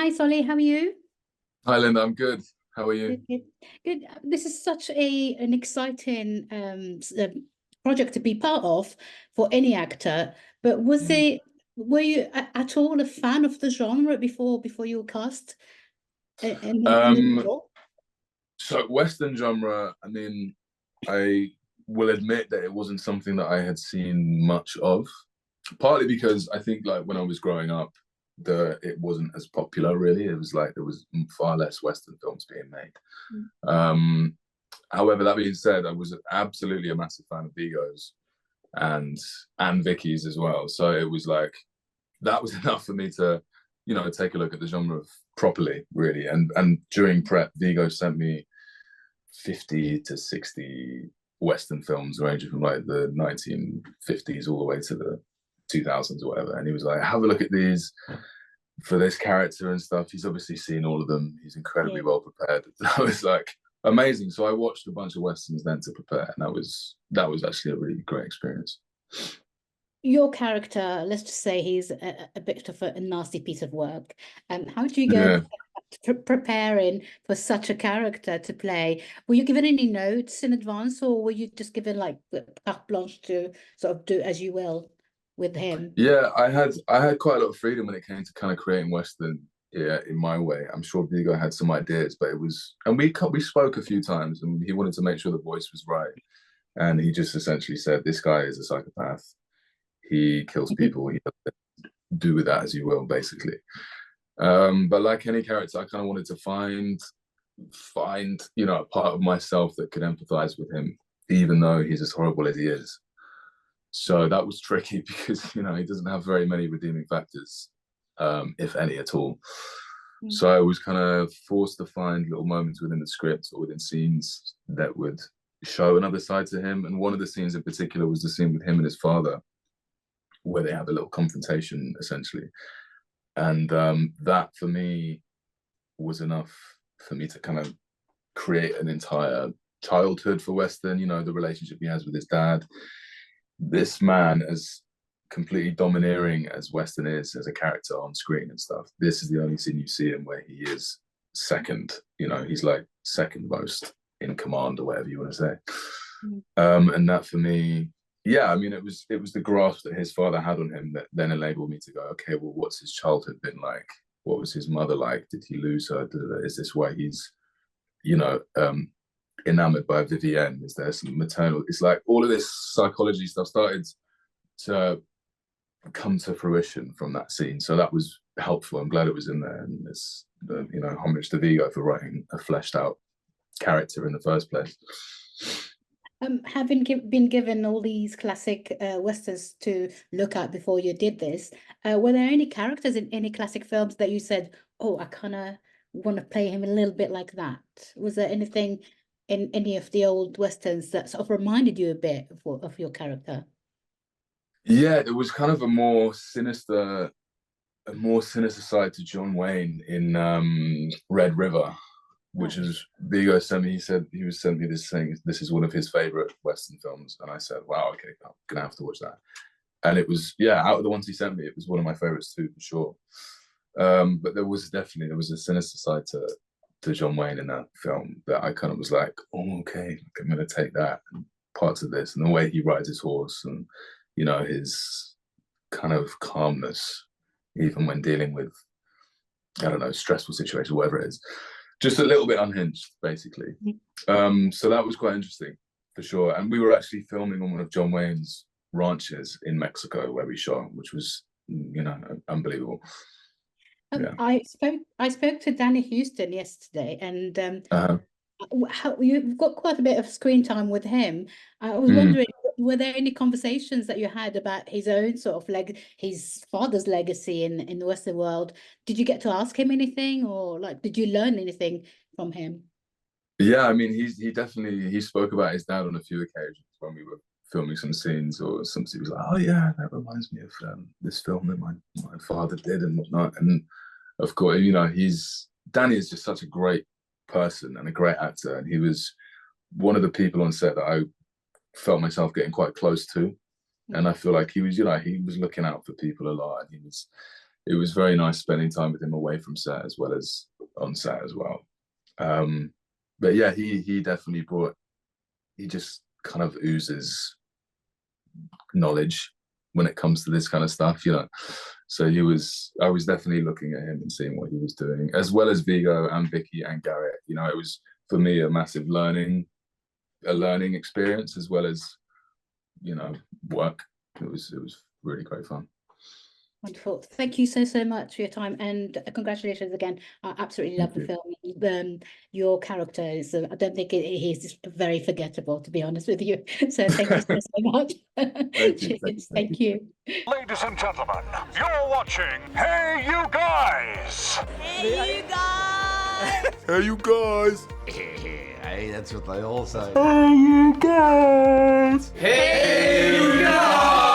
Hi, Solly. How are you? Hi, Linda. I'm good. How are you? Good, good, good. This is such an exciting project to be part of for any actor. But Mm. were you at all a fan of the genre before you were cast in the Um, role? so Western genre, I mean, I will admit that it wasn't something that I had seen much of, partly because I think like when I was growing up, it wasn't as popular really. It was like there was far less Western films being made. Mm. Um, However, that being said, I was absolutely a massive fan of Vigo's and Vicky's as well. So it was like that was enough for me to, take a look at the genre properly, really. And during prep, Vigo sent me 50 to 60 Western films ranging from like the 1950s all the way to the 2000s or whatever. And he was like, have a look at these for this character and stuff. He's obviously seen all of them. He's Yeah. incredibly well prepared. That was like amazing. So I watched a bunch of Westerns then to prepare. And that was actually a really great experience. Your character, let's just say he's a bit of a nasty piece of work. How do you go Yeah. preparing for such a character to play? Were you given any notes in advance, or were you just given like carte blanche to sort of do as you will with him? Yeah, I had quite a lot of freedom when it came to kind of creating Western, yeah, in my way. I'm sure Vigo had some ideas, but it was, and we spoke a few times, and he wanted to make sure the voice was right, and he just essentially said, "This guy is a psychopath. He kills people. He do with that as you will, basically." But like any character, I kind of wanted to find a part of myself that could empathize with him, even though he's as horrible as he is. So that was tricky because he doesn't have very many redeeming factors, if any at all. Mm. So I was kind of forced to find little moments within the script or within scenes that would show another side to him. And one of the scenes in particular was the scene with him and his father, where they have a little confrontation essentially. And that for me was enough for me to kind of create an entire childhood for Weston, the relationship he has with his dad. This man, as completely domineering as Weston is as a character on screen and stuff, this is the only scene you see him where he is second. He's like second most in command or whatever you want to say. Mm. And that for me, yeah, I mean, it was the grasp that his father had on him that then enabled me to go, okay, well, what's his childhood been like? What was his mother like? Did he lose her? Is this why he's, you know, um, enamored by Vivienne? Is there some maternal? It's like all of this psychology stuff started to come to fruition from that scene. So that was helpful. I'm glad it was in there. And it's, homage to Vigo for writing a fleshed out character in the first place. Having been given all these classic westerns to look at before you did this, were there any characters in any classic films that you said, "Oh, I kind of want to play him a little bit like that"? Was there anything in any of the old westerns that sort of reminded you a bit of your character? Yeah, it was kind of a more sinister side to John Wayne in Red River, which Right. is Vigo sent me. He said he was sent me this thing. This is one of his favorite Western films, and I said, "Wow, okay, I'm gonna have to watch that." And it was, yeah, out of the ones he sent me, it was one of my favorites too, for sure. But there was a sinister side to John Wayne in that film that I kind of was like, "Oh, okay, I'm gonna take that and parts of this and the way he rides his horse and his kind of calmness, even when dealing with, I don't know, stressful situations, whatever it is, just a little bit unhinged, basically." So that was quite interesting for sure. And we were actually filming on one of John Wayne's ranches in Mexico where we shot, which was, unbelievable. Yeah. I spoke to Danny Houston yesterday, and Uh-huh. you've got quite a bit of screen time with him. I was Mm. wondering, were there any conversations that you had about his own sort of his father's legacy in the Western world? Did you get to ask him anything, or like, did you learn anything from him? Yeah, I mean, he spoke about his dad on a few occasions when we were filming some scenes or something. He was like, "Oh yeah, that reminds me of this film that my father did and whatnot." And of course, Danny is just such a great person and a great actor, and he was one of the people on set that I felt myself getting quite close to. And I feel like he was looking out for people a lot, and he was it was very nice spending time with him away from set as well as on set as well. But yeah, he definitely he just kind of oozes knowledge when it comes to this kind of stuff, you know. So I was definitely looking at him and seeing what he was doing, as well as Viggo and Vicky and Garrett. You know, it was for me a massive learning experience as well as, you know, work. It was really great fun. Wonderful. Thank you so much for your time, and congratulations again. I absolutely love the film. Your character is, I don't think he's just very forgettable, to be honest with you. So thank you so much. Thank you. Ladies and gentlemen, you're watching Hey You Guys! Hey, you guys! Hey, you guys! Hey, that's what they all say. Hey, you guys! Hey, you guys!